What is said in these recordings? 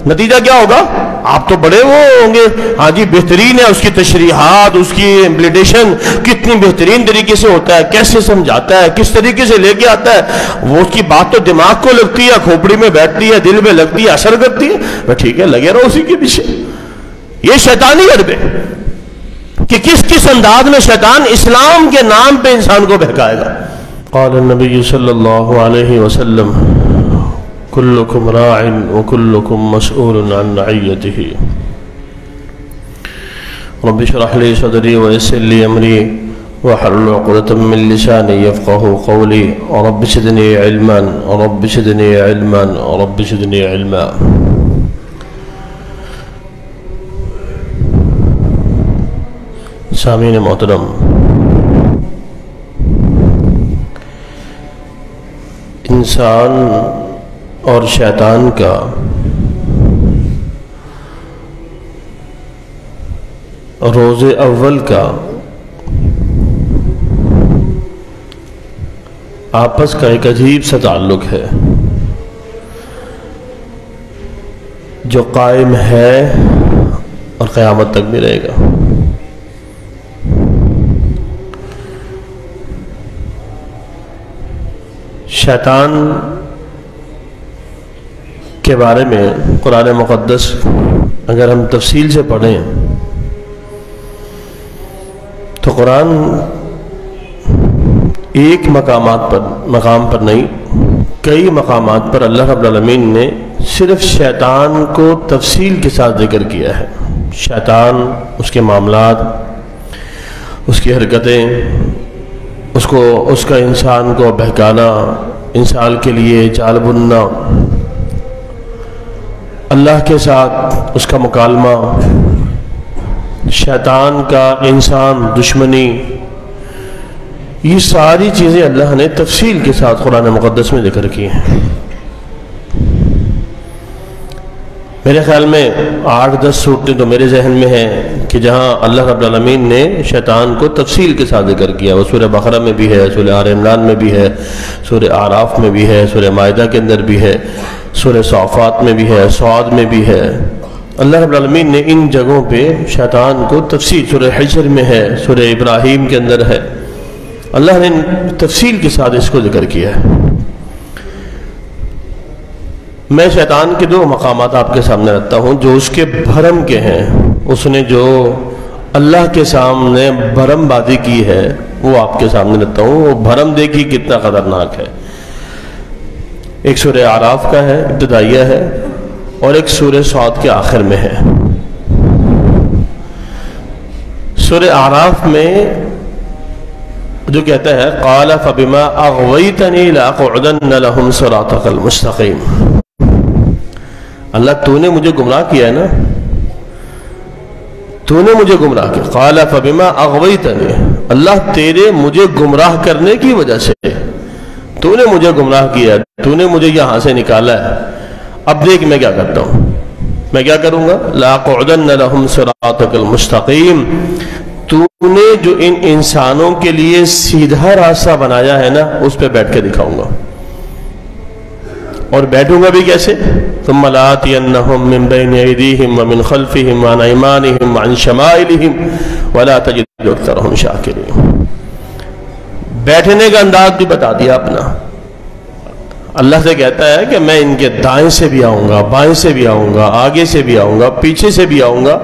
نتیجہ کیا ہوگا؟ آپ تو بڑے وہ ہوں گے، ہاں جی بہترین ہے، اس کی تشریحات، اس کی امپلیٹیشن کتنی بہترین طریقے سے ہوتا ہے، کیسے سمجھاتا ہے، کس طریقے سے لے کے آتا ہے، وہ اس کی بات تو دماغ کو لگتی ہے، کھوپڑی میں بیٹھتی ہے، دل میں لگتی ہے، اثر کرتی ہے، ٹھیک ہے لگے رہو اسی کے پیچھے۔ یہ شیطانی حربے کہ کس انداز میں شیطان اسلام کے نام پہ انسان کو بہکائے گا۔ قال النبی صلی اللہ علیہ وسلم کلکم راع وکلکم مسئول عن رعیتہ رب اشرح لی صدری ویسر لی امری واحلل عقدۃ من لسانی یفقہوا قولی رب زدنی علما رب زدنی علما رب زدنی علما۔ سامعین محترم، انسان اور شیطان کا روز اول کا آپس کا ایک عجیب سا تعلق ہے جو قائم ہے اور قیامت تک بھی رہے گا۔ شیطان کے بارے میں قرآن مقدس اگر ہم تفصیل سے پڑھیں تو قرآن ایک مقام پر نہیں، کئی مقامات پر اللہ رب العالمین نے صرف شیطان کو تفصیل کے ساتھ ذکر کیا ہے۔ شیطان، اس کے معاملات، اس کی حرکتیں، اس کا انسان کو بہکانا، انسان کے لیے جال بننا، اللہ کے ساتھ اس کا مکالمہ، شیطان کا انسان دشمنی، یہ ساری چیزیں اللہ نے تفصیل کے ساتھ قرآن مقدس میں ذکر کی ہیں۔ میرے خیال میں 8-10 صورتیں تو میرے ذہن میں ہیں کہ جہاں اللہ رب العالمین نے شیطان کو تفصیل کے ساتھ ذکر کیا۔ وہ سورہ بقرہ میں بھی ہے، سورہ آل عمران میں بھی ہے، سورہ اعراف میں بھی ہے، سورہ مائدہ کے اندر بھی ہے، سورہ صافات میں بھی ہے، صاد میں بھی ہے۔ اللہ رب العالمین نے ان جگہوں پہ شیطان کو تفصیل، سورہ حجر میں ہے، سورہ ابراہیم کے اندر ہے، اللہ نے تفصیل کے ساتھ اس کو ذکر کیا ہے۔ میں شیطان کے 2 مقامات آپ کے سامنے رکھتا ہوں جو اس کے بھرم کے ہیں۔ اس نے جو اللہ کے سامنے بھرم بازی کی ہے وہ آپ کے سامنے رکھتا ہوں۔ وہ بھرم دیکھی کتنا خطرناک ہے۔ ایک سورہ اعراف کا ہے، ابتدائیہ ہے، اور ایک سورہ صاد کے آخر میں ہے۔ سورہ اعراف میں جو کہتا ہے قال فبما اغویتنی لاقعدن لهم صراطک المستقیم، اللہ تو نے مجھے گمراہ کیا ہے نا، تو نے مجھے گمراہ کیا۔ قال فبما اغویتنی، اللہ تیرے مجھے گمراہ کرنے کی وجہ سے تو نے مجھے گمراہ کیا ہے، تو نے مجھے یہاں سے نکالا ہے، اب دیکھ میں کیا کرتا ہوں، میں کیا کروں گا، لاقعدن لهم صراطک المستقیم، تو نے جو ان انسانوں کے لیے سیدھا راستہ بنایا ہے نا اس پہ بیٹھ کے دکھاؤں گا۔ اور بیٹھوں گا بھی کیسے، ثم لآتینہم من بین ایدیہم ومن خلفہم وعن ایمانہم وعن شمائلہم ولا تجد اکثرہم شاکرین۔ بیٹھنے کا انداز بھی بتا دیا اپنا۔ اللہ سے کہتا ہے کہ میں ان کے دائیں سے بھی آؤں گا، بائیں سے بھی آؤں گا، آگے سے بھی آؤں گا، پیچھے سے بھی آؤں گا،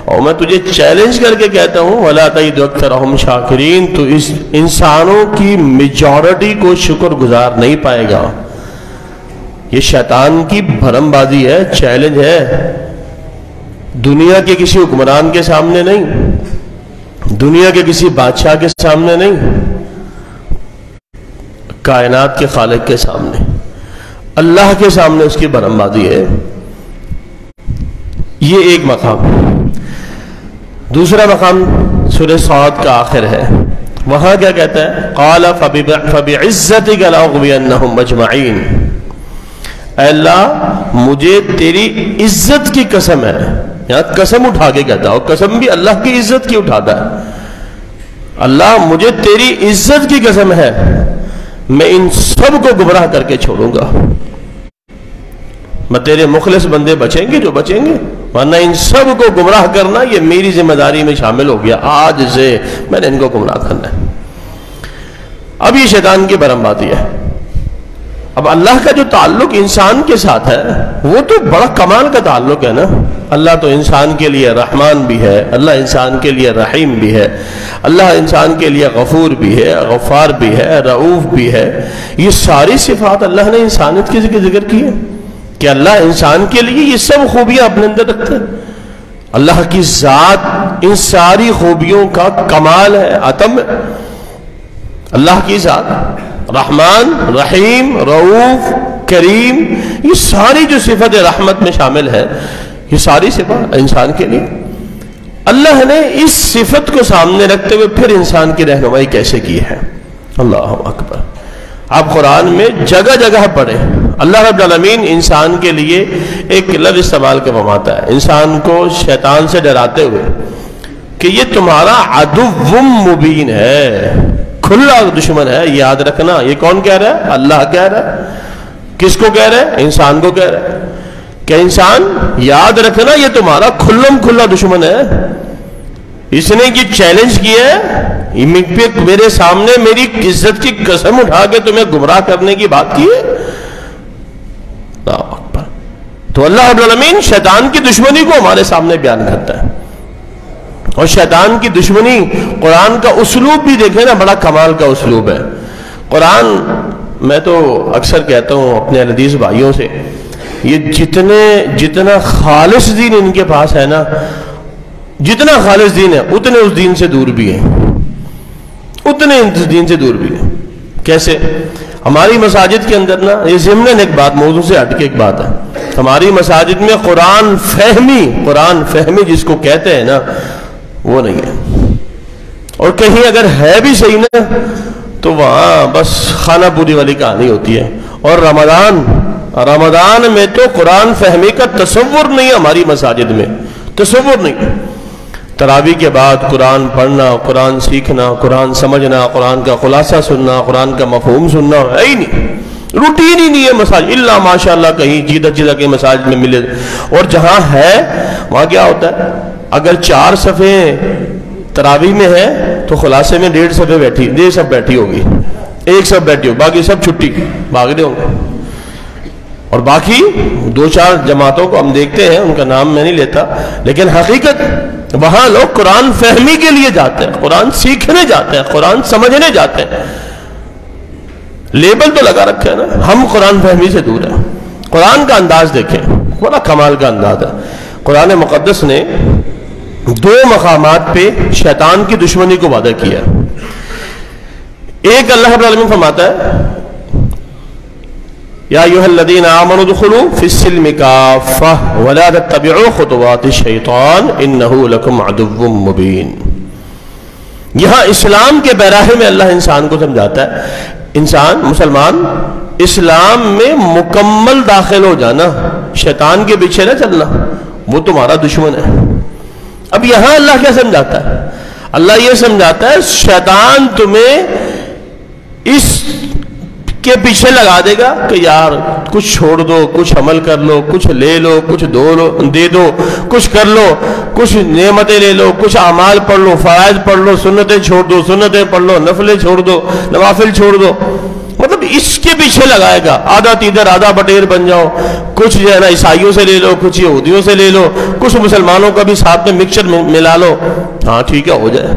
اور میں تجھے چیلنج کر کے کہتا ہوں وَلَا تَجِدُ أَكْثَرَهُمْ شَاكِرِينَ، تو اس انسانوں کی میجورٹی کو شکر گزار نہیں پائے گا۔ یہ شیطان کی بھرم بازی ہے، چیلنج ہے، دنیا کے کسی حکمران کے سامنے نہیں، دنیا کے کسی بادشاہ کے سامنے نہیں، کائنات کے خالق کے سامنے، اللہ کے سامنے اس کی بھرم بازی ہے۔ یہ ایک مقام۔ دوسرا مقام سورہ صاد کا آخر ہے، وہاں کیا کہتا ہے، قال فبعزتک لأغوینہم اجمعین، اے اللہ مجھے تیری عزت کی قسم ہے، یہاں قسم اٹھا کے کہتا ہے، اور قسم بھی اللہ کی عزت کی اٹھاتا ہے، اللہ مجھے تیری عزت کی قسم ہے میں ان سب کو گمراہ کر کے چھوڑوں گا۔ میں تیرے مخلص بندے بچیں گے جو بچیں گے، ورنہ ان سب کو گمراہ کرنا یہ میری ذمہ داری میں شامل ہو گیا، آج سے میں نے ان کو گمراہ کرنا ہے۔ اب یہ شیطان کی برم باتیں ہے۔ اب اللہ کا جو تعلق انسان کے ساتھ ہے وہ تو بڑا کمال کا تعلق ہے نا۔ اللہ تو انسان کے لیے رحمان بھی ہے، اللہ انسان کے لیے رحیم بھی ہے، اللہ انسان کے لیے غفور بھی ہے، غفار بھی ہے، رؤوف بھی ہے۔ یہ ساری صفات اللہ نے انسانیت کے ذکر کی ہے کہ اللہ انسان کے لیے یہ سب خوبیاں اپنے اندر رکھتے ہیں۔ اللہ کی ذات ان ساری خوبیوں کا کمال ہے، عتم ہے۔ اللہ کی ذات رحمان، رحیم، رؤوف، کریم، یہ ساری جو صفت رحمت میں شامل ہے، یہ ساری صفات انسان کے لیے اللہ نے اس صفت کو سامنے رکھتے ہوئے پھر انسان کی رہنمائی کیسے کی ہے۔ اللہ اکبر۔ آپ قرآن میں جگہ جگہ پڑھیں، اللہ رب العالمین انسان کے لیے ایک لفظ استعمال کر فرماتا ہے انسان کو شیطان سے ڈراتے ہوئے کہ یہ تمہارا عدو مبین ہے، کھلا دشمن ہے، یاد رکھنا۔ یہ کون کہہ رہا ہے؟ اللہ کہہ رہا ہے۔ کس کو کہہ رہا ہے؟ انسان کو کہہ رہا ہے کہ انسان یاد رکھنا یہ تمہارا کھلم کھلا دشمن ہے۔ اس نے یہ چیلنج کیا ہے، میرے سامنے میری عزت کی قسم اٹھا کے تمہیں گمراہ کرنے کی بات کی ہے۔ اللہ اکبر۔ تو اللہ رب العالمین شیطان کی دشمنی کو ہمارے سامنے بیان کرتا ہے، اور شیطان کی دشمنی قرآن کا اسلوب بھی دیکھیں نا، بڑا کمال کا اسلوب ہے قرآن۔ میں تو اکثر کہتا ہوں اپنے حدیث بھائیوں سے، یہ جتنا خالص دین ان کے پاس ہے نا، جتنا خالص دین ہے اتنے اس دین سے دور بھی ہیں، اتنے اس دین سے دور بھی ہیں۔ کیسے؟ ہماری مساجد کے اندر نا، یہ ضمناً ایک بات، موضوع سے ہٹ کے ایک بات ہے، ہماری مساجد میں قرآن فہمی جس کو کہتے ہیں نا وہ نہیں ہے، اور کہیں اگر ہے بھی صحیح نا تو وہاں بس خانہ پوری والی کہانی ہوتی ہے۔ اور رمضان میں تو قرآن فہمی کا تصور نہیں ہے ہماری مساجد میں، تصور نہیں۔ تراویح کے بعد قرآن پڑھنا، قرآن سیکھنا، قرآن سمجھنا، قرآن کا خلاصہ سننا، قرآن کا مفہوم سننا ہے ہی نہیں، روٹین ہی نہیں ہے مساجد، اللہ ماشاءاللہ کہیں جیدہ کے مساجد میں ملے۔ اور جہاں ہے وہاں کیا ہوتا ہے، اگر 4 صفحے تراویح میں ہے تو خلاصے میں 1.5 صفحے سب بیٹھی ہوگی، ایک سب بیٹھی ہوگی، باقی سب چھٹی بھاگ رہے ہوں گے۔ اور باقی 2-4 جماعتوں کو ہم دیکھتے ہیں، ان کا نام میں نہیں لیتا، لیکن حقیقت وہاں لوگ قرآن فہمی کے لیے جاتے ہیں، قرآن سیکھنے جاتے ہیں، قرآن سمجھنے جاتے ہیں۔ لیبل تو لگا رکھا ہے نا، ہم قرآن فہمی سے دور ہیں۔ قرآن کا انداز دیکھیں، بڑا کمال کا انداز ہے۔ قرآن مقدس نے 2 مقامات پہ شیطان کی دشمنی کو وعدہ کیا۔ ایک اللہ رب العالمین فرماتا ہے یا ایھا الذین آمنوا ادخلوا فی السلم کافہ ولا تتبعوا خطوات الشیطان انہ لکم عدو مبین۔ یہاں اسلام کے براہ میں اللہ انسان کو سمجھاتا ہے، انسان مسلمان اسلام میں مکمل داخل ہو جانا، شیطان کے پیچھے نہ چلنا، وہ تمہارا دشمن ہے۔ اب یہاں اللہ کیا سمجھاتا ہے؟ اللہ یہ سمجھاتا ہے شیطان تمہیں اس کے پیچھے لگا دے گا کہ یار کچھ چھوڑ دو، کچھ عمل کر لو، کچھ لے لو، کچھ دے دو، کچھ کر لو، کچھ نعمتیں لے لو، کچھ اعمال پڑھ لو، فرائض پڑھ لو، سنتیں چھوڑ دو، سنتیں پڑھ لو، نفلیں چھوڑ دو، نوافل چھوڑ دو۔ مطلب اس کے پیچھے لگائے گا، آدھا تیدر آدھا بٹیر بن جاؤ، کچھ جو ہے نا عیسائیوں سے لے لو، کچھ یہودیوں سے لے لو، کچھ مسلمانوں کا بھی ساتھ میں مکسچر ملا لو، ہاں ٹھیک ہے ہو جائے۔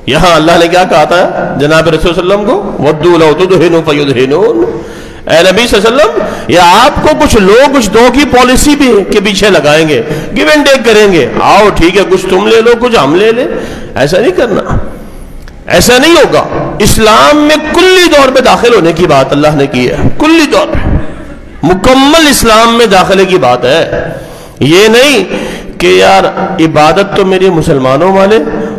یہاں اللہ نے کیا کہا تھا جناب رسول صلی اللہ علیہ وسلم کو، وَدُّوا لَوْ تُدْهِنُوا فَيُدْهِنُونَ۔ اے نبی صلی اللہ علیہ وسلم، یہ آپ کو کچھ لوگ کچھ دو کی پالیسی بھی کے پیچھے لگائیں گے، گیو اینڈ ٹیک کریں گے، آؤ ٹھیک ہے کچھ تم لے لو کچھ ہم لے لیں۔ ایسا نہیں کرنا، ایسا نہیں ہوگا۔ اسلام میں کلی طور پہ داخل ہونے کی بات اللہ نے کی ہے، کلی طور پہ مکمل اسلام میں داخلے کی بات ہے۔ یہ نہیں کہ یار عبادت تو میرے مسلمانوں والے،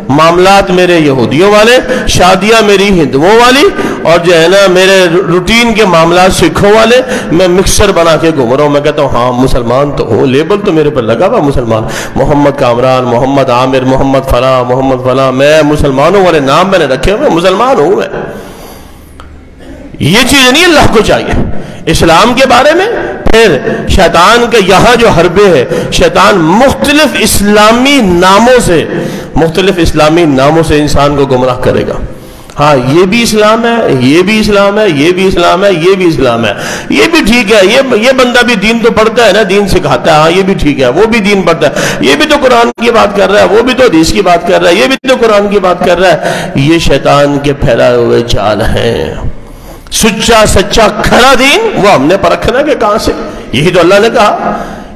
معاملات میرے یہودیوں والے، شادیاں میری ہندوؤں والی، اور جو ہے نا میرے روٹین کے معاملات سکھوں والے، میں مکسچر بنا کے گھوم رہا ہوں۔ میں کہتا ہوں ہاں مسلمان تو ہوں، لیبل تو میرے پر لگا ہوا مسلمان، محمد کامران، محمد عامر، محمد فلاں، محمد فلاں، میں مسلمانوں والے نام میں نے رکھے ہوئے، مسلمان ہوں میں۔ یہ چیز نہیں اللہ کو چاہیے اسلام کے بارے میں۔ پھر شیطان کے یہاں جو حربے ہے، شیطان مختلف اسلامی ناموں سے انسان کو گمراہ کرے گا. ہاں یہ بھی اسلام ہے، یہ بھی اسلام ہے، یہ بھی اسلام ہے، یہ بھی اسلام ہے، یہ بھی ٹھیک ہے، یہ بندہ بھی دین تو پڑھتا ہے نا، دین سکھاتا ہے، ہاں یہ بھی ٹھیک ہے، وہ بھی دین پڑھتا ہے، یہ بھی تو قرآن کی بات کر رہا ہے، وہ بھی تو حدیث کی بات کر رہا ہے، یہ بھی تو قرآن کی بات کر رہا ہے. یہ شیطان کے پھیلائے ہوئے جال ہیں. سچا کھرا دین وہ ہم نے پرکھنا کہ کہاں سے. یہی تو اللہ نے کہا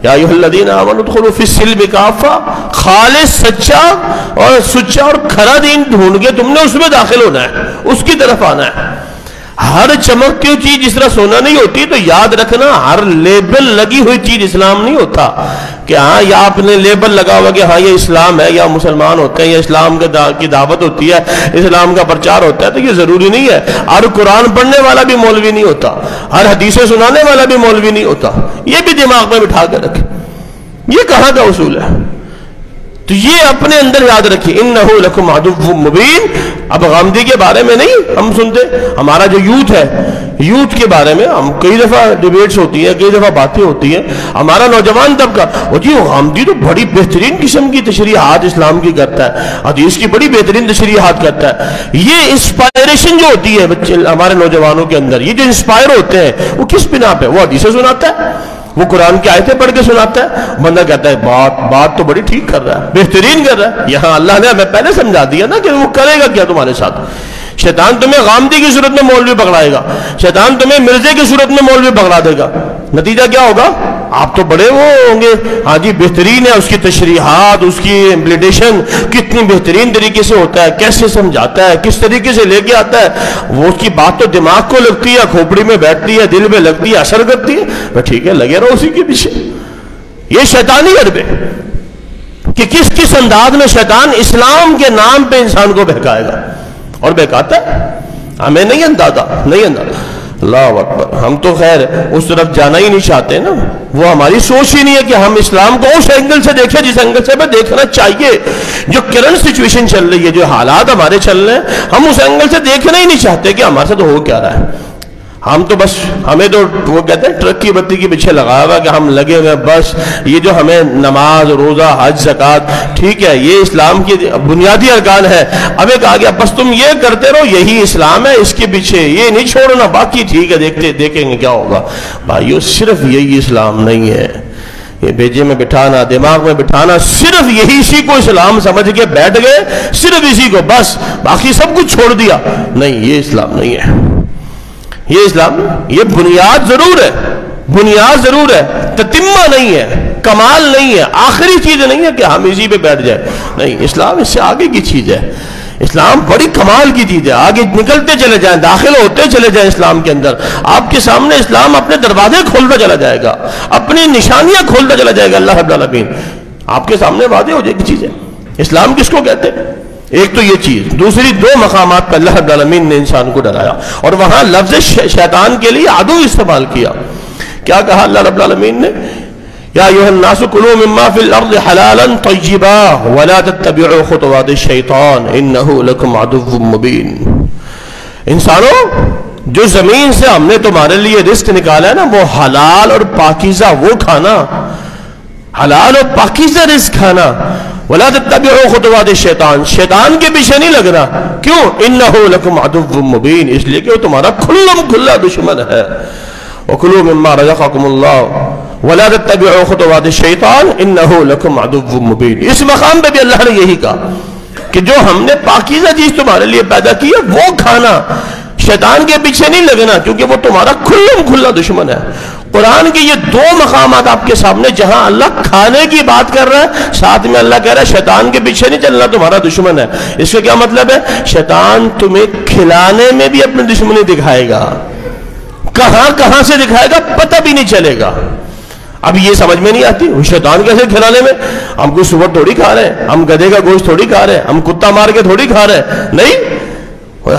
یا ایھا الذین آمنوا ادخلوا فی السلم کافہ، خالص سچا اور کھرا دین ڈھونڈ کے تم نے اس میں داخل ہونا ہے، اس کی طرف آنا ہے. ہر چمکتی ہوئی چیز جس طرح سونا نہیں ہوتی، تو یاد رکھنا ہر لیبل لگی ہوئی چیز اسلام نہیں ہوتا. کہ ہاں یا آپ نے لیبل لگا ہوا کہ ہاں یہ اسلام ہے، یا مسلمان ہوتے ہیں، یا اسلام کی دعوت ہوتی ہے، اسلام کا پرچار ہوتا ہے، تو یہ ضروری نہیں ہے. ہر قرآن پڑھنے والا بھی مولوی نہیں ہوتا، ہر حدیثیں سنانے والا بھی مولوی نہیں ہوتا. یہ بھی دماغ میں بٹھا کے رکھے. یہ کہاں کا اصول ہے؟ تو یہ اپنے اندر یاد رکھیے. انہ لکم عدو مبین. اب غامدی کے بارے میں نہیں ہم سنتے، ہمارا جو یوتھ ہے، یوتھ کے بارے میں ہم کئی دفعہ ڈیبیٹس ہوتی ہیں، کئی دفعہ باتیں ہوتی ہیں. ہمارا نوجوان طبقہ جی غامدی تو بڑی بہترین قسم کی تشریحات اسلام کی کرتا ہے، حدیث کی بڑی بہترین تشریحات کرتا ہے. یہ انسپائریشن جو ہوتی ہے بچے ہمارے نوجوانوں کے اندر، یہ جو انسپائر ہوتے ہیں وہ کس بنا پہ؟ وہ حدیثیں سناتا ہے، وہ قرآن کی آیتیں پڑھ کے سناتا ہے. بندہ کہتا ہے بات تو بڑی ٹھیک کر رہا ہے، بہترین کر رہا ہے. یہاں اللہ نے ہمیں پہلے سمجھا دیا نا کہ وہ کرے گا کیا تمہارے ساتھ. شیطان تمہیں غامدی کی صورت میں مولوی پکڑائے گا، شیطان تمہیں مرزے کی صورت میں مولوی پکڑا دے گا. نتیجہ کیا ہوگا؟ آپ تو بڑے وہ ہوں گے، ہاں جی بہترین ہے، اس کی تشریحات، اس کی امپلیٹیشن کتنی بہترین طریقے سے ہوتا ہے، کیسے سمجھاتا ہے، کس طریقے سے لے کے آتا ہے. وہ اس کی بات تو دماغ کو لگتی ہے، کھوپڑی میں بیٹھتی ہے، دل میں لگتی ہے، اثر کرتی ہے. ٹھیک ہے، لگے رہو اسی کے پیچھے. یہ شیطانی حربے کہ کس انداز میں شیطان اسلام کے نام پہ انسان کو بہکائے گا، اور بہکاتا ہے. ہمیں نہیں اندازہ. اللہ اکبر. ہم تو خیر اس طرف جانا ہی نہیں چاہتے نا، وہ ہماری سوچ ہی نہیں ہے کہ ہم اسلام کو اس اینگل سے دیکھیں جس اینگل سے ہمیں دیکھنا چاہیے. جو کرنٹ سچویشن چل رہی ہے، جو حالات ہمارے چل رہے ہیں، ہم اس اینگل سے دیکھنا ہی نہیں چاہتے کہ ہمارے ساتھ ہو کیا رہا ہے. ہم تو بس ہمیں تو وہ کہتے ہیں ٹرک کی بتی کے پیچھے لگایا ہوا کہ ہم لگے ہوئے بس. یہ جو ہمیں نماز، روزہ، حج، زکوٰۃ، ٹھیک ہے یہ اسلام کی بنیادی ارکان ہے. اب ایک آ گیا بس تم یہ کرتے رہو، یہی اسلام ہے، اس کے پیچھے یہ نہیں چھوڑنا، باقی ٹھیک ہے دیکھیں گے کیا ہوگا. بھائیو صرف یہی اسلام نہیں ہے. یہ بیجے میں بٹھانا، دماغ میں بٹھانا، صرف یہی اسی کو اسلام سمجھ کے بیٹھ گئے، صرف اسی کو بس، باقی سب کچھ چھوڑ دیا. نہیں، یہ اسلام نہیں ہے. یہ اسلام یہ بنیاد ضرور ہے، تتمہ نہیں ہے، کمال نہیں ہے، آخری چیز نہیں ہے کہ ہم اسی پہ بیٹھ جائیں. نہیں، اسلام اس سے آگے کی چیز ہے. اسلام بڑی کمال کی چیز ہے. آگے نکلتے چلے جائیں، داخل ہوتے چلے جائیں اسلام کے اندر، آپ کے سامنے اسلام اپنے دروازے کھولتا چلا جائے گا، اپنی نشانیاں کھولتا چلا جائے گا. اللہ رب العالمین آپ کے سامنے واضح ہو جائے گی چیزیں. اسلام کس کو کہتے ہیں؟ ایک تو یہ چیز، دوسری دو مقامات پر اللہ رب العالمین نے انسان کو ڈرایا، اور وہاں لفظ شیطان کے لیے عدو استعمال کیا. کیا کہا اللہ رب العالمین نے؟ یا ایھا الناس کلوا مما فی الارض حلالا طیبا ولا تتبعوا خطوات الشیطان انہ لکم عدو مبین. انسانوں، جو زمین سے ہم نے تمہارے لیے رزق نکالا ہے نا، وہ حلال اور پاکیزہ وہ کھانا، حلال اور پاکیزہ رزق کھانا. ولا تتبعوا خطوات الشیطان، شیطان کے پیچھے نہیں لگنا. کیوں؟ انہ لکم عدو مبین، اس لیے کہ وہ تمہارا کھلا دشمن ہے. وکلوا مما رزقکم اللہ ولا تتبعوا خطوات الشیطان انہ لکم عدو مبین. اس مقام پہ بھی اللہ نے یہی کہا کہ جو ہم نے پاکیزہ چیز تمہارے لیے پیدا کی ہے وہ کھانا، شیطان کے پیچھے نہیں لگنا، کیونکہ وہ تمہارا کھلا دشمن ہے. قرآن کے یہ دو مقامات آپ کے سامنے، جہاں اللہ کھانے کی بات کر رہا ہے، ساتھ میں اللہ کہہ رہا ہے شیطان کے پیچھے نہیں چلنا، تمہارا دشمن ہے. اس کا کیا مطلب ہے؟ شیطان تمہیں کھلانے میں بھی اپنی دشمنی دکھائے گا، کہاں سے دکھائے گا پتہ بھی نہیں چلے گا. اب یہ سمجھ میں نہیں آتی شیطان کیسے کھلانے میں؟ ہم کوئی سور تھوڑی کھا رہے ہیں، ہم گدھے کا گوشت تھوڑی کھا رہے ہیں، ہم کتا مار کے تھوڑی کھا رہے ہیں. نہیں،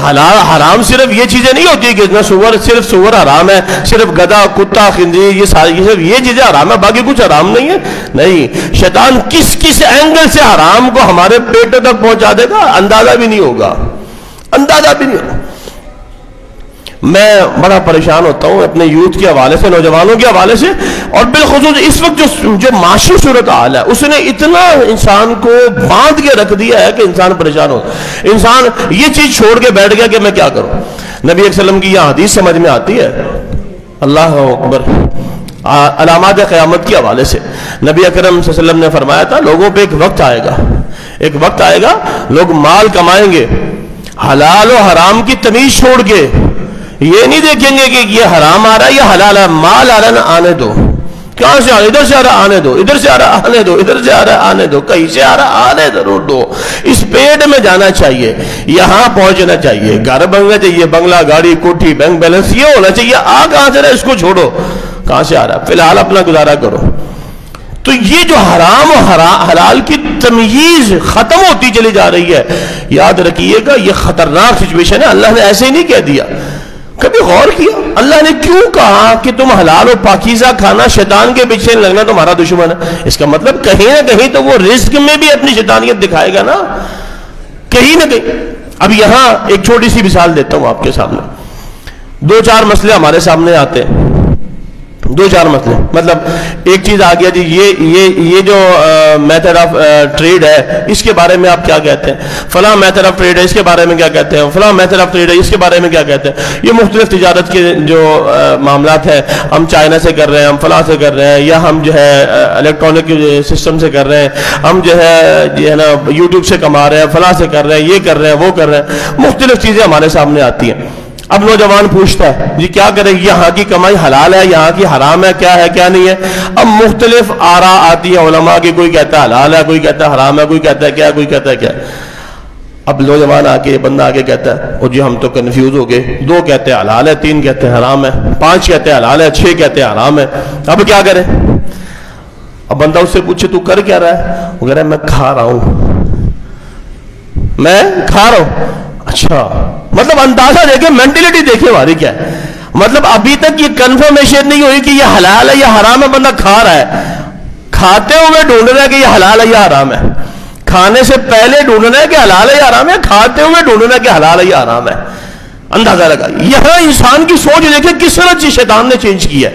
حلال حرام صرف یہ چیزیں نہیں ہوتی کہ صرف سور حرام ہے، صرف گدھا، کتا، خنزیر، یہ چیزیں حرام ہے، باقی کچھ حرام نہیں ہے. نہیں، شیطان کس اینگل سے حرام کو ہمارے پیٹ تک پہنچا دے گا اندازہ بھی نہیں ہوگا. میں بڑا پریشان ہوتا ہوں اپنے یوتھ کے حوالے سے، نوجوانوں کے حوالے سے، اور بالخصوص اس وقت جو معاشی صورتحال ہے اس نے اتنا انسان کو باندھ کے رکھ دیا ہے کہ انسان پریشان ہو، انسان یہ چیز چھوڑ کے بیٹھ گیا کہ میں کیا کروں۔ نبی علیہ السلام کی یہ حدیث سمجھ میں آتی ہے، اللہ اکبر، علامات قیامت کے حوالے سے نبی اکرم صلی اللہ علیہ وسلم نے فرمایا تھا لوگوں پہ ایک وقت آئے گا لوگ مال کمائیں گے، حلال و حرام کی تمیز چھوڑ کے یہ نہیں دیکھیں گے کہ یہ حرام آ رہا ہے یا حلال ہے، مال آ رہا ہے نا آنے دو، کہاں سے آ رہا ہے؟ ادھر سے آ رہا آنے دو، ادھر سے آ رہا آنے دو، ادھر سے آ رہا آنے دو، کہیں سے آ رہا آنے ضرور دو، اس پیڑ میں جانا چاہیے، یہاں پہنچنا چاہیے، گھر بننا چاہیے، بنگلہ، گاڑی، کوٹھی، بینک بیلنس یہ ہونا چاہیے، کہاں سے رہا اس کو چھوڑو، کہاں سے آ رہا ہے، فی الحال اپنا گزارا کرو۔ تو یہ جو حرام و حلال کی تمیز ختم ہوتی چلی جا رہی ہے، یاد رکھیے گا یہ خطرناک سچویشن ہے۔ اللہ نے ایسے ہی نہیں کہہ دیا، کبھی غور کیا اللہ نے کیوں کہا کہ تم حلال و پاکیزہ کھانا، شیطان کے پیچھے لگنا تمہارا دشمن ہے؟ اس کا مطلب کہیں نہ کہیں تو وہ رزق میں بھی اپنی شیطانیت دکھائے گا نا، کہیں نہ کہیں۔ اب یہاں ایک چھوٹی سی مثال دیتا ہوں آپ کے سامنے، 2-4 مسئلے ہمارے سامنے آتے ہیں، 2-4 مسئلے، مطلب ایک چیز آ گیا جی یہ جو میتھڈ آف ٹریڈ ہے اس کے بارے میں آپ کیا کہتے ہیں، فلاں میتھڈ آف ٹریڈ ہے اس کے بارے میں کیا کہتے ہیں، فلاں میتھڈ آف ٹریڈ ہے اس کے بارے میں کیا کہتے ہیں، یہ مختلف تجارت کے جو معاملات ہیں، ہم چائنا سے کر رہے ہیں، ہم فلاں سے کر رہے ہیں، یا ہم جو ہے الیکٹرانک سسٹم سے کر رہے ہیں، ہم جو ہے نا یوٹیوب سے کما رہے ہیں، فلاں سے کر رہے ہیں، یہ کر رہے ہیں، وہ کر رہے ہیں، مختلف چیزیں ہمارے سامنے آتی ہیں۔ اب نوجوان پوچھتا ہے جی کیا کرے، یہاں کی کمائی حلال ہے، یہاں کی حرام ہے، کیا ہے کیا نہیں ہے؟ اب مختلف آراء آتی ہیں علماء کی، کوئی کہتا ہے حلال ہے، کوئی کہتا ہے حرام ہے، کوئی کہتا ہے کیا، کوئی کہتا ہے کیا۔ اب نوجوان بندہ آگے کہتا ہے اور جی ہم تو کنفیوز ہو گئے، 2 کہتے ہیں حلال ہے، 3 کہتے ہیں حرام ہے، 5 کہتے ہیں حلال ہے، 6 کہتے ہیں حرام ہے، اب کیا کرے؟ اب بندہ اس سے پوچھے تو کر کیا رہا ہے؟ وہ کہہ رہا ہے میں کھا رہا ہوں۔ اچھا، مطلب اندازہ دیکھیں، مینٹلٹی دیکھیں ہماری کیا ہے، مطلب ابھی تک یہ کنفرمیشن نہیں ہوئی کہ یہ حلال ہے یا حرام ہے، بندہ کھا رہا ہے، کھاتے ہوئے ڈھونڈ رہا ہے کہ یہ حلال ہے یا حرام ہے، کھانے سے پہلے ڈھونڈ رہا ہے کہ حلال ہے یا حرام ہے، کھاتے ہوئے ڈھونڈ رہا ہے کہ حلال ہے یا حرام ہے۔ اندازہ لگا یہاں انسان کی سوچ دیکھیں کس طرح سے شیطان نے چینج کی ہے۔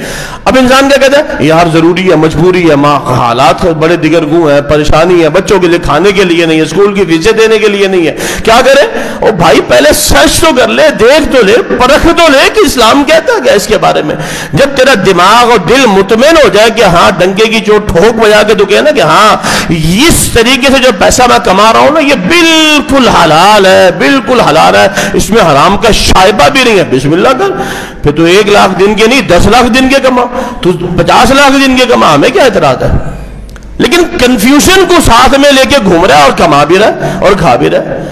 اب انسان کیا کہتا ہے یار ضروری ہے، مجبوری ہے، حالات بڑے دیگرگوں ہیں، پریشانی ہے، بچوں کے لیے کھانے کے لیے نہیں ہے، اسکول کی فیسیں دینے کے لیے نہیں ہے، کیا کرے؟ او بھائی پہلے سرچ تو کر لے، دیکھ تو لے، پرکھ تو لے کہ اسلام کہتا ہے کیا اس کے بارے میں۔ جب تیرا دماغ اور دل مطمئن ہو جائے کہ ہاں ڈنکے کی جو ٹھوک بجا کے تو کہنا کہ ہاں اس طریقے سے جو پیسہ میں کما رہا ہوں نا یہ بالکل حلال ہے، بالکل حلال ہے، اس میں حرام کا شائبہ بھی نہیں ہے، بسم اللہ کر، پھر تو 1 لاکھ دن کے نہیں 10 لاکھ دن کے کما، تو 50 لاکھ دن کے کما، ہمیں کیا اعتراض ہے؟ لیکن کنفیوژن کو ساتھ میں لے کے گھوم رہا ہے اور کما بھی رہا ہے اور کھا بھی رہا ہے۔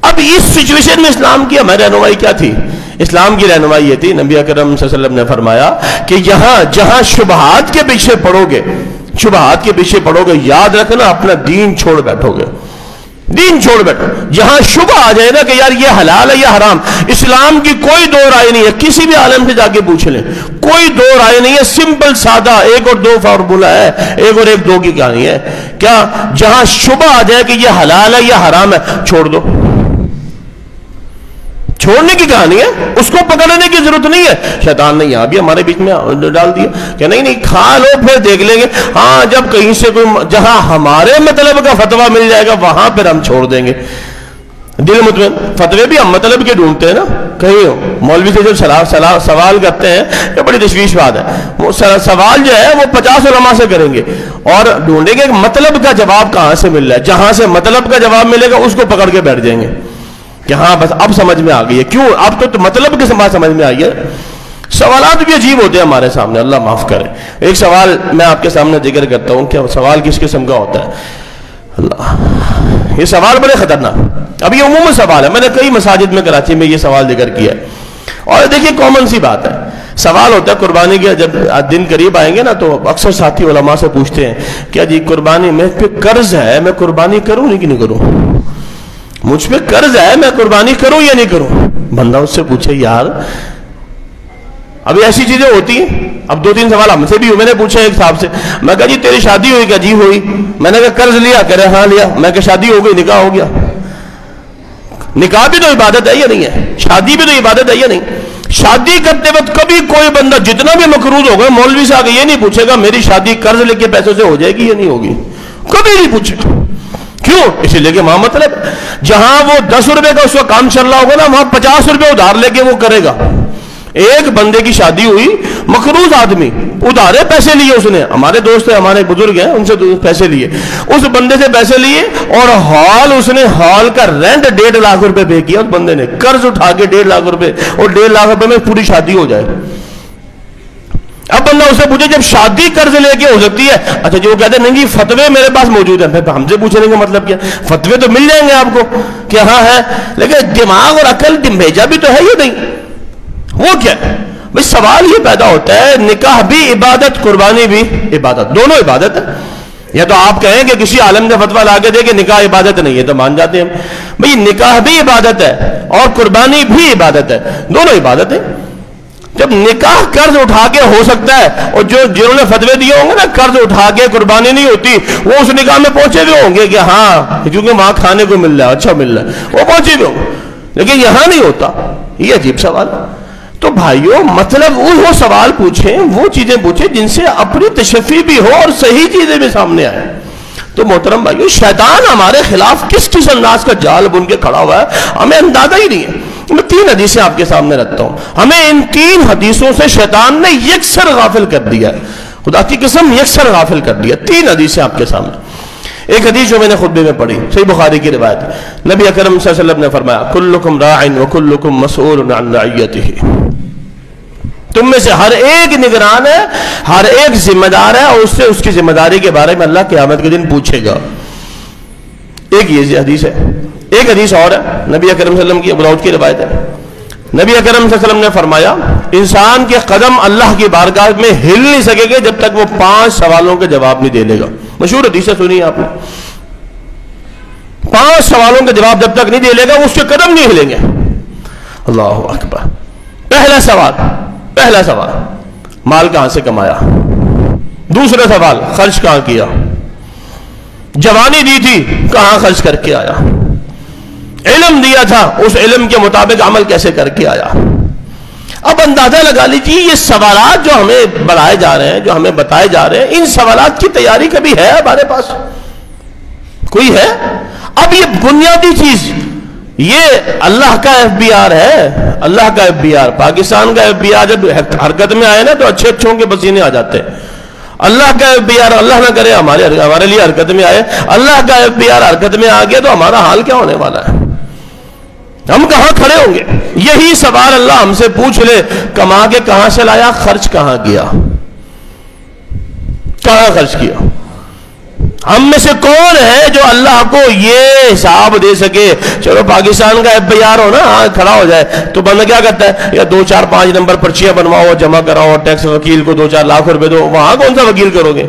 اب اس سچویشن میں اسلام کی ہماری رہنمائی کیا تھی؟ اسلام کی رہنمائی یہ تھی، نبی اکرم صلی اللہ علیہ وسلم نے فرمایا کہ جہاں شبہات کے پیچھے پڑو گے یاد رکھنا اپنا دین چھوڑ بیٹھو گے، دین چھوڑ بیٹھو۔ جہاں شبہ آ جائے نا کہ یار یہ حلال ہے یا حرام، اسلام کی کوئی 2 رائے نہیں ہے، کسی بھی عالم سے جا کے پوچھ لیں، کوئی 2 رائے نہیں ہے، سمپل سادہ 1 اور 2 فارمولہ ہے، 1 اور 1 2 کی کہانی ہے۔ کیا؟ جہاں شبہ آ جائے کہ یہ حلال ہے یا حرام ہے چھوڑ دو، چھوڑنے کی کہانی ہے، اس کو پکڑنے کی ضرورت نہیں ہے۔ شیطان نے یہاں بھی ہمارے بیچ میں ڈال دیا کہ نہیں کھا لو پھر دیکھ لیں گے، ہاں جب کہیں سے کوئی جہاں ہمارے مطلب کا فتویٰ مل جائے گا وہاں پھر ہم چھوڑ دیں گے۔ دل مطمئن، فتوے بھی ہم مطلب کے ڈھونڈتے ہیں نا، کہیں مولوی سے جب سوال کرتے ہیں یہ بڑی تشویش بات ہے، وہ سوال جو ہے وہ 50 علماء سے کریں گے اور ڈھونڈیں گے مطلب کا جواب کہاں سے مل رہا ہے، جہاں سے مطلب کا جواب ملے گا اس کو پکڑ کے بیٹھ جائیں گے کہ ہاں بس اب سمجھ میں آ گئی ہے، کیوں اب تو مطلب کی سمجھ میں آئی ہے۔ سوالات بھی عجیب ہوتے ہیں ہمارے سامنے، اللہ معاف کرے۔ ایک سوال میں آپ کے سامنے ذکر کرتا ہوں کہ سوال کس قسم کا ہوتا ہے۔ اللہ، یہ سوال بڑے خطرناک، اب یہ عمومی سوال ہے، میں نے کئی مساجد میں کراچی میں یہ سوال ذکر کیا ہے، اور دیکھیے کامن سی بات ہے، سوال ہوتا ہے قربانی کے جب دن قریب آئیں گے نا تو اکثر ساتھی علماء سے پوچھتے ہیں کیا جی قربانی میں پہ قرض ہے، میں قربانی کروں کہ نہیں کروں، مجھ پہ قرض ہے میں قربانی کروں یا نہیں کروں۔ بندہ اس سے پوچھے یار ابھی ایسی چیزیں ہوتی ہیں، اب 2-3 سوال ہم سے بھی ہوئے، میں نے پوچھا ایک صاحب سے، میں کہا جی تیری شادی ہوئی کیا؟ جی ہوئی۔ میں نے کہا قرض لیا؟ کہہ رہے ہاں لیا۔ میں کہا شادی ہو گئی، نکاح ہو گیا؟ نکاح بھی تو عبادت ہے یا نہیں ہے؟ شادی بھی تو عبادت ہے یا نہیں؟ شادی کرتے وقت کبھی کوئی بندہ جتنا بھی مقروض ہوگا مولوی سے آگے یہ نہیں پوچھے گا میری شادی قرض لے کے پیسوں سے ہو جائے گی یا نہیں ہوگی، کبھی نہیں پوچھے گا. کیوں؟ اسی لیے کہ وہاں مطلب جہاں وہ 10 روپے کا اس کا کام چل رہا ہوگا نا، وہاں 50 روپے ادھار لے کے وہ کرے گا. ایک بندے کی شادی ہوئی، مقروض آدمی، ادھارے پیسے لیے اس نے، ہمارے دوست ہیں، ہمارے بزرگ ہیں، ان سے پیسے لیے، اس بندے سے پیسے لیے اور ہال، اس نے ہال کا رینٹ 1.5 لاکھ روپے پے کیا اس بندے نے، قرض اٹھا کے 1.5 لاکھ روپے، اور 1.5 لاکھ روپے میں پوری شادی ہو جائے. اب بندہ اسے پوچھے جب شادی قرض لے کے ہو سکتی ہے، اچھا جو وہ کہتے ہیں نہیں جی فتوے میرے پاس موجود ہیں، پھر ہم سے پوچھنے کا مطلب کیا؟ فتوے تو مل جائیں گے آپ کو کہ ہاں ہے، لیکن دماغ اور عقل بھیجا بھی تو ہے یہ نہیں. وہ کیا ہے بھائی؟ سوال یہ پیدا ہوتا ہے نکاح بھی عبادت، قربانی بھی عبادت، دونوں عبادت ہے. یا تو آپ کہیں کہ کسی عالم نے فتویٰ لا کے دے کہ نکاح عبادت نہیں ہے تو مان جاتے ہیں بھائی نکاح بھی عبادت ہے اور قربانی بھی عبادت ہے، دونوں عبادت ہے. جب نکاح قرض اٹھا کے ہو سکتا ہے، اور جنہوں نے فتوے دیے ہوں گے نا قرض اٹھا کے قربانی نہیں ہوتی، وہ اس نکاح میں پہنچے ہوئے ہوں گے کہ ہاں کیونکہ وہاں کھانے کو مل رہا ہے، اچھا مل رہا ہے، وہ پہنچے ہوئے ہوں گے، لیکن یہاں نہیں ہوتا. یہ عجیب سوال. تو بھائیوں مطلب وہ سوال پوچھیں، وہ چیزیں پوچھیں جن سے اپنی تشفی بھی ہو اور صحیح چیزیں بھی سامنے آئیں. تو محترم بھائیوں شیطان ہمارے خلاف کس کس انداز کا جال بن کے کھڑا ہوا ہے ہمیں اندازہ ہی نہیں ہے. میں 3 حدیثیں آپ کے سامنے رکھتا ہوں. ہمیں ان 3 حدیثوں سے شیطان نے یکسر غافل کر دیا ہے، خدا کی قسم یکسر غافل کر دیا. 3 حدیثیں آپ کے سامنے. ایک حدیث جو میں نے خطبے میں پڑھی، صحیح بخاری کی روایت، نبی اکرم صلی اللہ علیہ وسلم نے فرمایا کلکم راع وکلکم مسئول عن رعیتہ. تم میں سے ہر ایک نگران ہے، ہر ایک ذمہ دار ہے، اور اس سے اس کی ذمہ داری کے بارے میں اللہ قیامت کے دن پوچھے گا. ایک یہ حدیث ہے. ایک حدیث اور ہے نبی اکرم صلی اللہ علیہ وسلم کی، ابو داؤد کی روایت ہے. نبی اکرم صلی اللہ علیہ وسلم نے فرمایا انسان کے قدم اللہ کی بارگاہ میں ہل نہیں سکے گے جب تک وہ 5 سوالوں کے جواب نہیں دے لے گا. مشہور حدیث سنی آپ نے. 5 سوالوں کا جواب جب تک نہیں دے لے گا اس کے قدم نہیں ہلیں گے. اللہ اکبر. پہلا سوال مال کہاں سے کمایا؟ دوسرا سوال خرچ کہاں کیا؟ جوانی دی تھی کہاں خرچ کر کے آیا؟ علم دیا تھا اس علم کے مطابق عمل کیسے کر کے آیا؟ اب اندازہ لگا لیجیے یہ سوالات جو ہمیں بڑھائے جا رہے ہیں، جو ہمیں بتائے جا رہے ہیں، ان سوالات کی تیاری کبھی ہے ہمارے پاس؟ کوئی ہے؟ اب یہ بنیادی چیز، یہ اللہ کا FBR ہے، اللہ کا FBR، پاکستان کا FBR جب حرکت میں آئے نا تو اچھے اچھوں کے پسینے آ جاتے ہیں. اللہ کا FBR اللہ نہ کرے ہمارے لیے حرکت میں آئے، اللہ کا FBR حرکت میں آ گیا تو ہمارا حال کیا ہونے والا ہے؟ ہم کہاں کھڑے ہوں گے؟ یہی سوال اللہ ہم سے پوچھ لے، کما کے کہاں سے لایا، خرچ کہاں کیا، کہاں خرچ کیا؟ ہم میں سے کون ہے جو اللہ کو یہ حساب دے سکے؟ چلو پاکستان کا FBR ہو نا، ہاں کھڑا ہو جائے تو بندہ کیا کرتا ہے، یا 2 4 5 نمبر پرچیاں بنواؤ، جمع کراؤ، ٹیکس وکیل کو 2 4 لاکھ روپے دو. وہاں کون سا وکیل کرو گے؟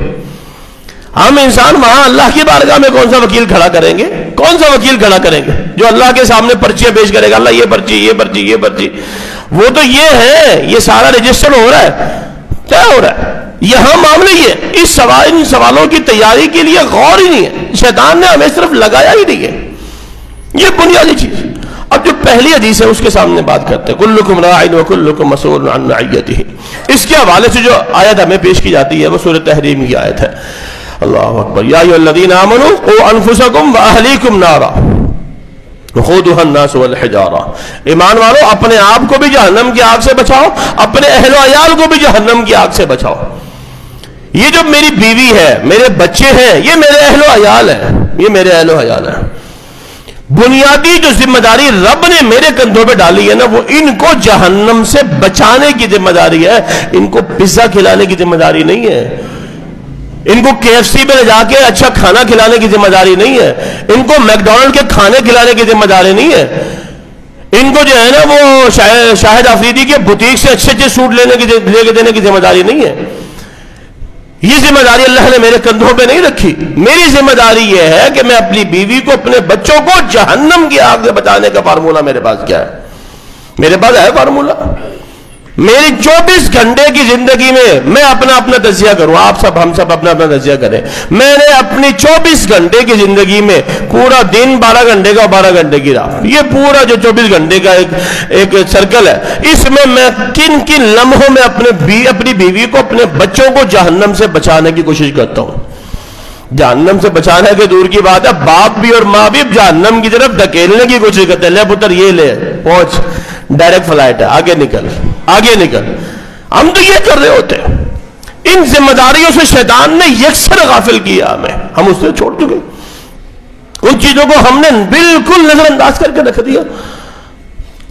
ہم انسان وہاں اللہ کی بارگاہ میں کون سا وکیل کھڑا کریں گے؟ کون سا وکیل کھڑا کریں گے جو اللہ کے سامنے پرچیاں پیش کرے گا؟ اللہ یہ پرچی، یہ پرچی، یہ پرچی. وہ تو یہ ہے، یہ سارا رجسٹر ہو رہا ہے، کیا ہو رہا ہے؟ یہاں معاملہ یہ، ان سوالوں کی تیاری کے لیے غور ہی نہیں ہے. شیطان نے ہمیں صرف لگایا ہی نہیں ہے. یہ بنیادی چیز. اب جو پہلی حدیث ہے اس کے سامنے بات کرتے ہیں، کلکم راع وکلکم مسئول عن رعیتہ. اس کے حوالے سے جو آیت ہمیں پیش کی جاتی ہے وہ سورۃ تحریم کی آیت ہے. اللہ اکبر. یا ایھا الذین آمنوا قوا انفسکم واہلیکم نارا وقودھا الناس والحجارہ. ایمان والو اپنے آپ کو بھی جہنم کی آگ سے بچاؤ، اپنے اہل و عیال کو بھی جہنم کی آگ سے بچاؤ. یہ جو میری بیوی ہے، میرے بچے ہیں، یہ میرے اہل و عیال ہیں، یہ میرے اہل و عیال ہیں. بنیادی جو ذمہ داری رب نے میرے کندھوں پہ ڈالی ہے نا، وہ ان کو جہنم سے بچانے کی ذمہ داری ہے. ان کو پیزا کھلانے کی ذمہ داری نہیں ہے، ان کو KFC پہ لے جا کے اچھا کھانا کھلانے کی ذمہ داری نہیں ہے، ان کو میکڈونلڈ کے کھانے کھلانے کی ذمہ داری نہیں ہے. ان کو جو ہے نا وہ شاہد آفریدی کے بوتیک سے اچھے اچھے سوٹ لے کے دینے کی ذمہ داری نہیں ہے. یہ ذمہ داری اللہ نے میرے کندھوں پہ نہیں رکھی. میری ذمہ داری یہ ہے کہ میں اپنی بیوی کو، اپنے بچوں کو جہنم کی آگ سے بچانے کا فارمولہ میرے پاس کیا ہے؟ میرے پاس ہے فارمولہ. میری 24 گھنٹے کی زندگی میں اپنا تجزیہ کروں، آپ سب ہم سب اپنا تجزیہ کریں. میں نے اپنی 24 گھنٹے کی زندگی میں پورا دن 12 گھنٹے کا، 12 گھنٹے کی رات، یہ پورا جو 24 گھنٹے کا ایک سرکل ہے، اس میں کن کن لمحوں میں اپنی بیوی کو، اپنے بچوں کو جہنم سے بچانے کی کوشش کرتا ہوں. جہنم سے بچانے کے دور کی بات ہے، باپ بھی اور ماں بھی جہنم کی طرف دھکیلنے کی کوشش کرتے ہیں. لے پتر یہ لے پہنچ، ڈائریکٹ فلائٹ ہے، آگے نکل آگے نکل. ہم تو یہ کر رہے ہوتے ہیں. ان ذمہ داریوں سے شیطان نے یکسر غافل کیا ہمیں، ہم اس سے چھوڑ چکے. ان چیزوں کو ہم نے بالکل نظر انداز کر کے رکھ دیا.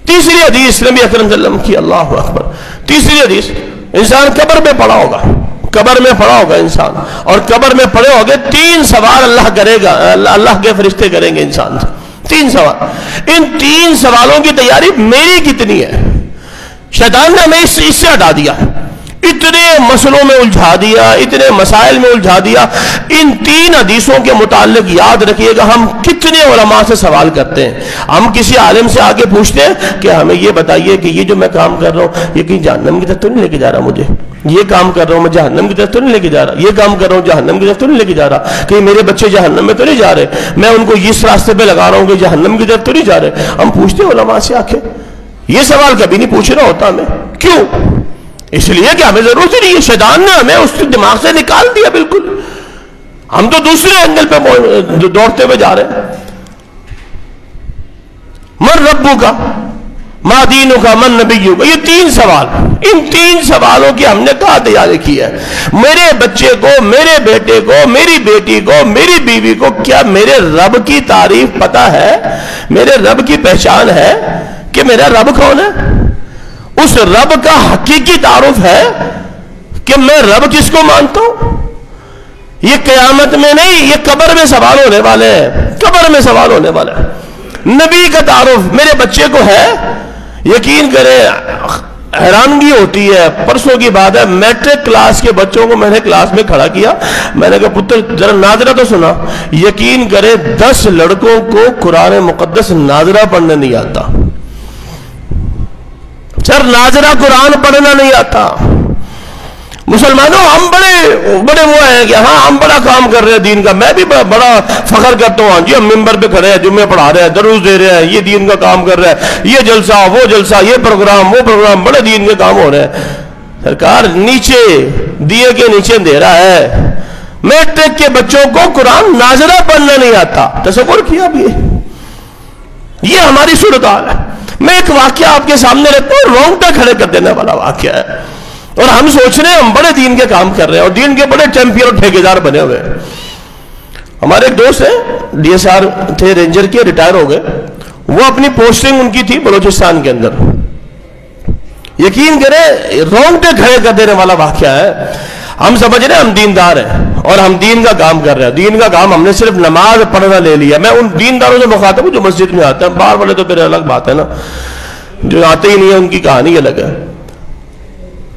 تیسری حدیث نبی اکرم صلی اللہ علیہ وسلم کی، اللہ اکبر، تیسری حدیث، انسان قبر میں پڑا ہوگا، قبر میں پڑا ہوگا انسان، اور قبر میں پڑے ہوگے 3 سوال اللہ کرے گا، اللہ کے فرشتے کریں گے انسان سے. 3 سوال. ان 3 سوالوں کی تیاری میری کتنی ہے؟ شیطان نے ہمیں اس سے ہٹا دیا، اتنے مسئلوں میں الجھا دیا، اتنے مسائل میں الجھا دیا. ان 3 حدیثوں کے متعلق یاد رکھیے گا ہم کتنے علماء سے سوال کرتے ہیں. ہم کسی عالم سے آگے پوچھتے ہیں کہ ہمیں یہ بتائیے کہ یہ جو میں کام کر رہا ہوں یہ کہیں جہنم کی طرف تو نہیں لے کے جا رہا، مجھے یہ کام کر رہا ہوں میں جہنم کی طرف تو نہیں لے کے جا رہا، یہ کام کر رہا ہوں جہنم کی طرف تو نہیں لے کے جا رہا، کہ میرے بچے جہنم میں تو نہیں جا رہے، میں ان کو اس راستے پہ لگا رہا ہوں کہ جہنم کی طرف تو نہیں جا رہے. ہم پوچھتے ہیں علماء سے آ کے. یہ سوال کبھی نہیں پوچھ رہا ہوتا ہمیں. کیوں؟ اس لیے کہ ہمیں ضرورت ہی نہیں ہے. شیطان نے ہمیں اس دماغ سے نکال دیا بالکل. ہم تو دوسرے اینگل پہ دوڑتے ہوئے جا رہے ہیں. من ربو کا، ما دینو کا، من نبیو کا، یہ 3 سوال. ان 3 سوالوں کی ہم نے کہاں تیاری کی ہے؟ میرے بچے کو، میرے بیٹے کو، میری بیٹی کو، میری بیوی کو کیا میرے رب کی تعریف پتہ ہے؟ میرے رب کی پہچان ہے کہ میرا رب کون ہے؟ اس رب کا حقیقی تعارف ہے کہ میں رب کس کو مانتا ہوں؟ یہ قیامت میں نہیں، یہ قبر میں سوال ہونے والے ہیں. قبر میں سوال ہونے والے ہیں. نبی کا تعارف میرے بچے کو ہے؟ یقین کریں حیرانگی ہوتی ہے. پرسوں کی بات ہے، میٹرک کلاس کے بچوں کو میں نے کلاس میں کھڑا کیا. میں نے کہا پتر ذرا ناظرہ تو سنا. یقین کریں 10 لڑکوں کو قرآن مقدس ناظرہ پڑھنے نہیں آتا. سر ناظرہ قرآن پڑھنا نہیں آتا. مسلمانوں ہم بڑے وہ ہیں کہ ہاں ہم بڑا کام کر رہے ہیں دین کا. میں بھی بڑا فخر کرتا ہوں، ہاں جی ہم ممبر پہ کھڑے ہیں، جمعے پڑھا رہے ہیں، دروس دے رہے ہیں، یہ دین کا کام کر رہے ہیں، یہ جلسہ وہ جلسہ، یہ پروگرام وہ پروگرام، بڑے دین کے کام ہو رہے ہیں. سرکار نیچے دیے کے نیچے اندھیرا ہے. میٹرک کے بچوں کو قرآن ناظرہ پڑھنا نہیں آتا. تصور کیا بھی یہ ہماری صورتحال ہے. میں ایک واقعہ آپ کے سامنے رکھتا ہوں، رونگٹے کھڑے کر دینے والا واقعہ ہے. اور ہم سوچ رہے ہیں ہم بڑے دین کے کام کر رہے ہیں اور دین کے بڑے چیمپئن اور ٹھیکیدار بنے ہوئے ہیں. ہمارے ایک دوست ہیں ڈی ایس آر تھے، رینجر کے، ریٹائر ہو گئے. وہ اپنی پوسٹنگ ان کی تھی بلوچستان کے اندر. یقین کریں رونگٹے کھڑے کر دینے والا واقعہ ہے. ہم سمجھ رہے ہیں ہم دیندار ہیں اور ہم دین کا کام کر رہے ہیں. دین کا کام ہم نے صرف نماز پڑھنا لے لیا. میں ان دینداروں سے مخاطب ہوں جو مسجد میں آتے ہیں. باہر والے تو پھر الگ بات ہے نا، جو آتے ہی نہیں ہیں ان کی کہانی الگ ہے.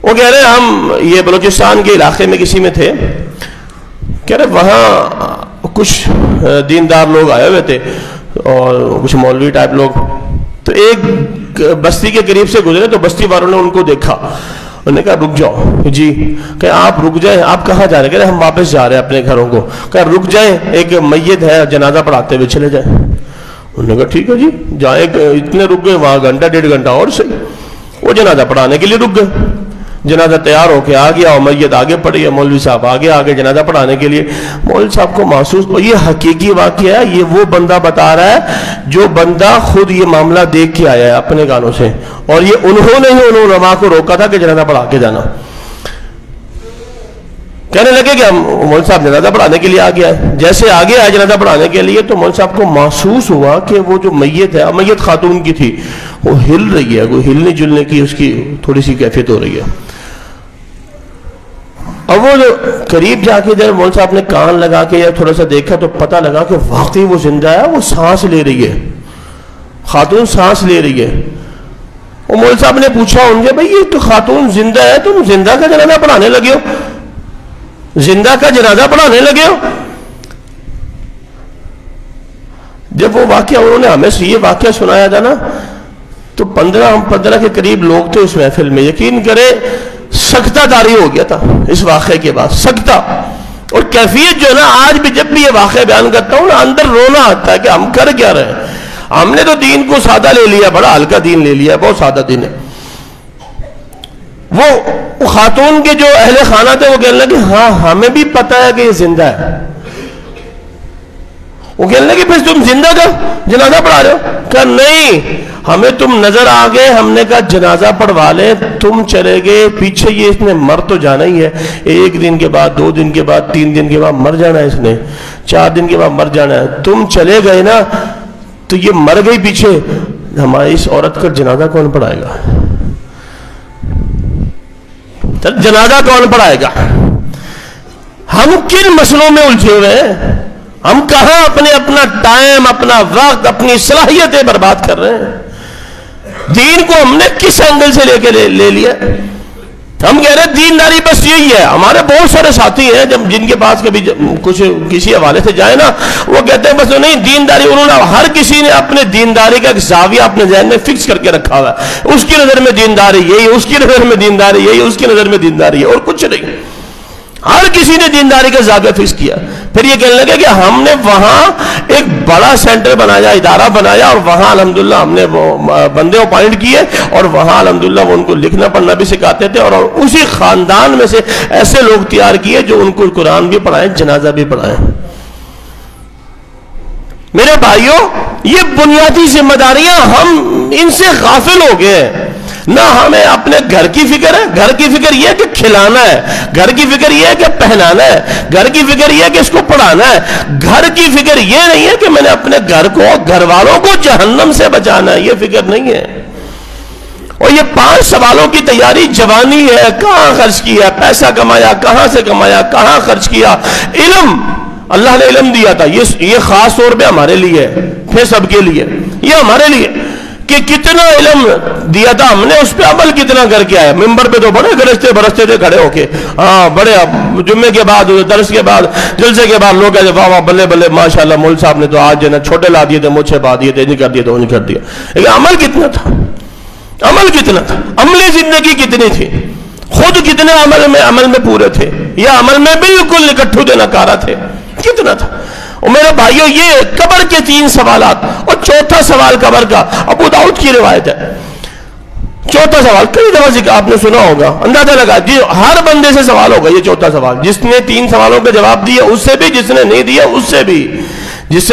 وہ کہہ رہے ہیں ہم یہ بلوچستان کے علاقے میں کسی میں تھے، کہہ رہے وہاں کچھ دیندار لوگ آئے ہوئے تھے اور کچھ مولوی ٹائپ لوگ. تو ایک بستی کے قریب سے گزرے تو بستی والوں نے ان کو دیکھا. انہوں نے کہا رک جاؤ. جی کہ آپ رک جائیں. آپ کہاں جا رہے ہیں؟ کہہ رہے ہم واپس جا رہے ہیں اپنے گھروں کو. کہا رک جائیں، ایک میت ہے جنازہ پڑھاتے ہوئے چلے جائیں. انہوں نے کہا ٹھیک ہے جی جائیں. اتنے رک گئے وہاں گھنٹہ 1.5 گھنٹہ اور صحیح. وہ جنازہ پڑھانے کے لیے رک گئے. جنازہ تیار ہو کے آ گیا اور میت آگے پڑی ہے. مولوی صاحب آگے جنازہ پڑھانے کے لیے. مولوی صاحب کو محسوس، یہ حقیقی واقعہ ہے. یہ وہ بندہ بتا رہا ہے جو بندہ خود یہ معاملہ دیکھ کے آیا ہے اپنے کانوں سے. اور یہ انہوں نے ہی علماء کو روکا تھا کہ جنازہ پڑھا کے جانا. کہنے لگے کہ ہم مولوی صاحب جنازہ پڑھانے کے لیے آ گیا ہے. جیسے آگے آئے جنازہ پڑھانے کے لیے تو مولوی صاحب کو محسوس ہوا کہ وہ جو میت ہے، میت خاتون کی تھی، وہ ہل رہی ہے. کوئی ہلنے جلنے کی اس کی تھوڑی سی کیفیت ہو رہی ہے. اب وہ جو قریب جا کے جب مولوی صاحب نے کان لگا کے یا تھوڑا سا دیکھا تو پتہ لگا کہ واقعی وہ زندہ ہے. وہ سانس لے رہی ہے، خاتون سانس لے رہی ہے. وہ مولوی صاحب نے پوچھا ان سے بھائی یہ تو خاتون زندہ ہے، تم زندہ کا جنازہ پڑھانے لگے ہو؟ زندہ کا جنازہ پڑھانے لگے ہو؟ جب وہ واقعہ انہوں نے ہمیں یہ واقعہ سنایا تھا نا تو 15 کے قریب لوگ تھے اس محفل میں. یقین کرے سکتہ داری ہو گیا تھا اس واقعے کے بعد, سکتہ. اور کیفیت جو ہے نا, آج بھی جب بھی یہ واقعہ بیان کرتا ہوں نا, اندر رونا آتا ہے کہ ہم کر کیا رہے ہیں. ہم نے تو دین کو سادہ لے لیا, بڑا ہلکا دین لے لیا, بہت سادہ دین ہے. وہ خاتون کے جو اہل خانہ تھے وہ کہنے لگے ہاں ہمیں بھی پتا ہے کہ یہ زندہ ہے. وہ کہنے لگے پھر تم زندہ کا جنازہ پڑھا رہے ہو؟ کہا نہیں, ہمیں تم نظر آ گئے, ہم نے کہا جنازہ پڑھوا لیں. تم چلے گئے پیچھے, یہ اس نے مر تو جانا ہی ہے, 1 دن کے بعد, 2 دن کے بعد, 3 دن کے بعد مر جانا ہے, اس نے 4 دن کے بعد مر جانا ہے. تم چلے گئے نا تو یہ مر گئی پیچھے, ہماری اس عورت کا جنازہ کون پڑھائے گا؟ جنازہ کون پڑھائے گا؟ ہم کن مسئلوں میں الجھے ہوئے ہیں؟ ہم کہاں اپنا ٹائم, اپنا وقت, اپنی صلاحیتیں برباد کر رہے ہیں؟ دین کو ہم نے کس اینگل سے لے کے لے لیا؟ ہم کہہ رہے ہیں دینداری بس یہی ہے. ہمارے بہت سارے ساتھی ہیں جن کے پاس کبھی کچھ کسی حوالے سے جائے نا, وہ کہتے ہیں بس نہیں دینداری. انہوں نے, ہر کسی نے اپنے دینداری کا ایک زاویہ اپنے ذہن میں فکس کر کے رکھا ہوا ہے. اس کی نظر میں دینداری یہی, اس کی نظر میں دینداری یہی, اس کی نظر میں دینداری ہے, اور کچھ نہیں. ہر کسی نے دینداری کا زاویہ فکس کیا. پھر یہ کہنے لگے کہ ہم نے وہاں ایک بڑا سینٹر بنایا, ادارہ بنایا, اور وہاں الحمدللہ ہم نے وہ بندے اپوائنٹ کیے, اور وہاں الحمدللہ وہ ان کو لکھنا پڑھنا بھی سکھاتے تھے, اور اسی خاندان میں سے ایسے لوگ تیار کیے جو ان کو قرآن بھی پڑھائیں, جنازہ بھی پڑھائیں. میرے بھائیوں, یہ بنیادی ذمہ داریاں ہم ان سے غافل ہو گئے ہیں. نہ ہمیں اپنے گھر کی فکر ہے. گھر کی فکر یہ ہے کہ کھلانا ہے, گھر کی فکر یہ ہے کہ پہنانا ہے, گھر کی فکر یہ ہے کہ اس کو پڑھانا ہے. گھر کی فکر یہ نہیں ہے کہ میں نے اپنے گھر کو, گھر والوں کو جہنم سے بچانا ہے. یہ فکر نہیں ہے. اور یہ 5 سوالوں کی تیاری جوانی ہے. کہاں خرچ کیا, پیسہ کمایا, کہاں سے کمایا, کہاں خرچ کیا. علم, اللہ نے علم دیا تھا, یہ خاص طور پہ ہمارے لیے ہے, پھر سب کے لیے. یہ ہمارے لیے کہ کتنا علم دیا تھا ہم نے, اس پہ عمل کتنا کر کے آیا. ممبر پہ تو بڑے گرجتے برستے تھے کھڑے ہو کے, ہاں بڑے, جمعے کے بعد, درس کے بعد, جلسے کے بعد لوگ کہتے واہ واہ بلے بلے ماشاء اللہ مول صاحب نے تو آج جو نا چھوٹے لا دیے تھے, مجھ سے بات دیے تھے, نہیں کر دیے تو نہیں کر دیا. لیکن عمل کتنا تھا, عمل کتنا تھا, عملی زندگی کتنی تھی, خود کتنے عمل میں پورے تھے, یا عمل میں بالکل نکٹھو دینا کارا تھے, کتنا تھا. اور میرے بھائیوں, یہ قبر کے 3 سوالات. اور چوتھا سوال قبر کا ابو داؤد کی روایت ہے. چوتھا سوال کئی دفعہ ذکر آپ نے سنا ہوگا, اندازہ لگا جی ہر بندے سے سوال ہوگا یہ چوتھا سوال. جس نے 3 سوالوں کے جواب دیا اس سے بھی, جس نے نہیں دیا اس سے بھی. جس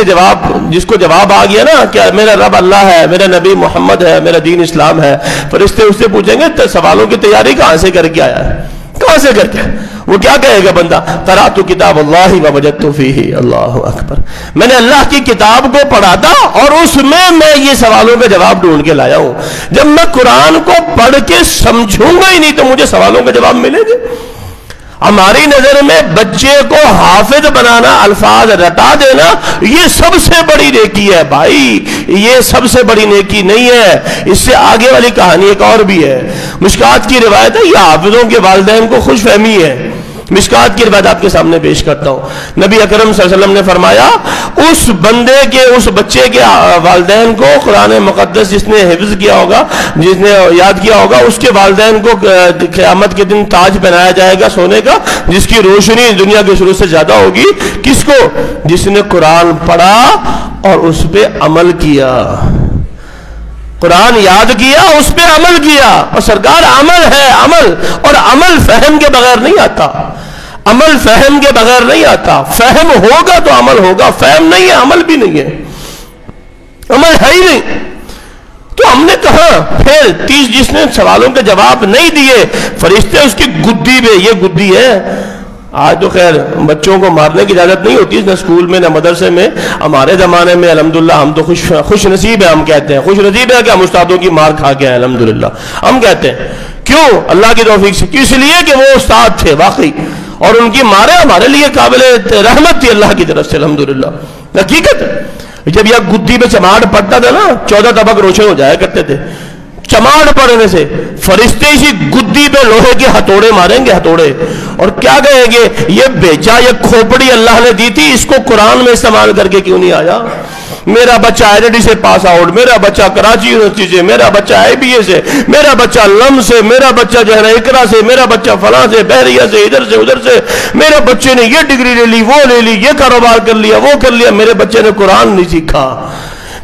کو جواب آ گیا نا کہ میرا رب اللہ ہے, میرا نبی محمد ہے, میرا دین اسلام ہے, فرشتے اس سے پوچھیں گے سوالوں کی تیاری کہاں سے کر کے آیا ہے, کہاں سے کر کے. وہ کیا کہے گا بندہ, قرأت کتاب اللہ ووجدت فیہ, اللہ اکبر, میں نے اللہ کی کتاب کو پڑھا تھا اور اس میں یہ سوالوں کا جواب ڈھونڈ کے لایا ہوں. جب میں قرآن کو پڑھ کے سمجھوں گا ہی نہیں تو مجھے سوالوں کا جواب ملے گا. ہماری نظر میں بچے کو حافظ بنانا, الفاظ رٹا دینا, یہ سب سے بڑی نیکی ہے. بھائی یہ سب سے بڑی نیکی نہیں ہے, اس سے آگے والی کہانی ایک اور بھی ہے. مشکات کی روایت ہے, یہ حافظوں کے والدین کو خوش فہمی ہے. مشکات کی روایت آپ کے سامنے پیش کرتا ہوں. نبی اکرم صلی اللہ علیہ وسلم نے فرمایا, اس بندے کے, اس بچے کے والدین کو قرآن مقدس جس نے حفظ کیا ہوگا, جس نے یاد کیا ہوگا, اس کے والدین کو قیامت کے دن تاج پہنایا جائے گا سونے کا, جس کی روشنی دنیا کے شروع سے زیادہ ہوگی. کس کو؟ جس نے قرآن پڑھا اور اس پہ عمل کیا. قرآن یاد کیا, اس پہ عمل کیا. اور سرکار عمل ہے, عمل, اور عمل فہم کے بغیر نہیں آتا. عمل فہم کے بغیر نہیں آتا. فہم ہوگا تو عمل ہوگا, فہم نہیں ہے عمل بھی نہیں ہے, عمل ہے ہی نہیں. تو ہم نے کہا پھر 30 جس نے سوالوں کے جواب نہیں دیے, فرشتے اس کی گدی پہ, یہ گدی ہے. آج تو خیر بچوں کو مارنے کی اجازت نہیں ہوتی, نہ اسکول میں نہ مدرسے میں. ہمارے زمانے میں الحمدللہ ہم تو خوش نصیب ہے. ہم کہتے ہیں خوش نصیب ہے کہ ہم استادوں کی مار کھا کے ہیں, الحمدللہ ہم کہتے ہیں. کیوں؟ اللہ کی توفیق سے. اس لیے کہ وہ استاد تھے واقعی, اور ان کی ماریں ہمارے لیے قابل رحمت تھی اللہ کی طرف سے, الحمدللہ. حقیقت ہے, جب یہ گدی پہ چماڑ پڑتا تھا نا 14 طبق روشن ہو جایا کرتے تھے. چماڑ پڑنے سے فرشتے اسی گدی پہ لوہے کے ہتھوڑے ماریں گے، ہتھوڑے، اور کیا کہیں گے، یہ بیچا، یہ کھوپڑی اللہ نے دی تھی، اس کو قرآن میں استعمال کر کے کیوں نہیں آیا؟ میرا بچہ IIT سے پاس آؤٹ، میرا بچہ کراچی یونیورسٹی سے، میرا بچہ IBA سے، میرا بچہ لم سے، میرا بچہ جو ہے نا اقرا سے، میرا بچہ فلاں سے، بحریہ سے، ادھر سے ادھر سے، میرے بچے نے یہ ڈگری لے لی، وہ لے لی، یہ کاروبار کر لیا، وہ کر لیا، میرے بچے نے قرآن نہیں سیکھا،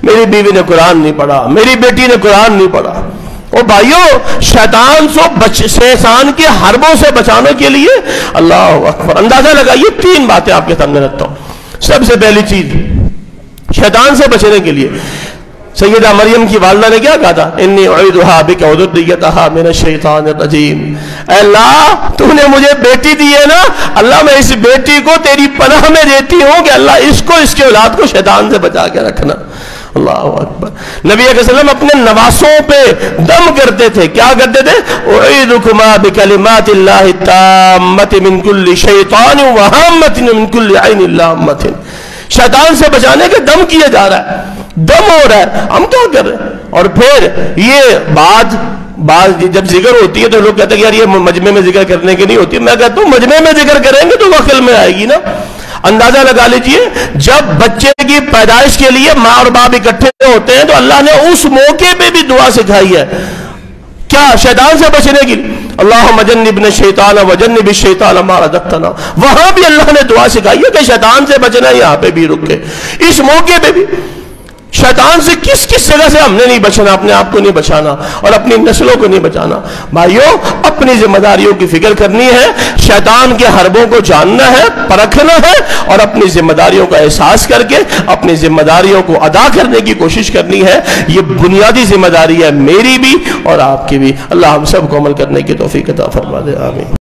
میری بیوی نے قرآن نہیں پڑھا، میری بیٹی نے قرآن نہیں پڑھا۔ او بھائیو، شیطان شیطان کے حربوں سے بچانے کے لیے اللہ اکبر، اندازہ لگائیے، 3 باتیں آپ کے سامنے رکھتا ہوں۔ سب سے پہلی چیز، شیطان سے بچنے کے لیے سیدہ مریم کی والدہ نے کیا کہا تھا؟ انی اعیدھا بک وذریتھا من الشیطان الرجیم، اے اللہ تو نے مجھے بیٹی دی ہے نا، اللہ میں اس بیٹی کو تیری پناہ میں دیتی ہوں کہ اللہ اس کو، اس کے اولاد کو شیطان سے بچا کے رکھنا۔ اللہ اکبر۔ نبی علیہ السلام اپنے نواسوں پہ دم کرتے تھے، کیا کرتے تھے؟ اعیذکما بکلمات اللہ التامۃ من کل شیطان وہامۃ من کل عین لامۃ۔ شیطان سے بچانے کے دم کیا جا رہا ہے، دم ہو رہا ہے، ہم کیا کر رہے ہیں؟ اور پھر یہ بات جب ذکر ہوتی ہے تو لوگ کہتے ہیں کہ یار یہ مجمع میں ذکر کرنے کی نہیں ہوتی۔ میں کہتا ہوں مجمع میں ذکر کریں گے تو عقل میں آئے گی نا۔ اندازہ لگا لیجئے، جب بچے کی پیدائش کے لیے ماں اور باپ اکٹھے ہوتے ہیں تو اللہ نے اس موقع پہ بھی دعا سکھائی ہے، کیا؟ شیطان سے بچنے کی، اللہم جنبنا الشیطان وجنب الشیطان ما رزقتنا۔ وہاں بھی اللہ نے دعا سکھائی ہے کہ شیطان سے بچنا، یہاں پہ بھی رک کے اس موقع پہ بھی شیطان سے کس جگہ سے ہم نے نہیں بچنا، اپنے آپ کو نہیں بچانا اور اپنی نسلوں کو نہیں بچانا۔ بھائیوں، اپنی ذمہ داریوں کی فکر کرنی ہے، شیطان کے حربوں کو جاننا ہے، پرکھنا ہے، اور اپنی ذمہ داریوں کا احساس کر کے اپنی ذمہ داریوں کو ادا کرنے کی کوشش کرنی ہے۔ یہ بنیادی ذمہ داری ہے، میری بھی اور آپ کی بھی۔ اللہ ہم سب کو عمل کرنے کی توفیق عطا فرما دے، آمین۔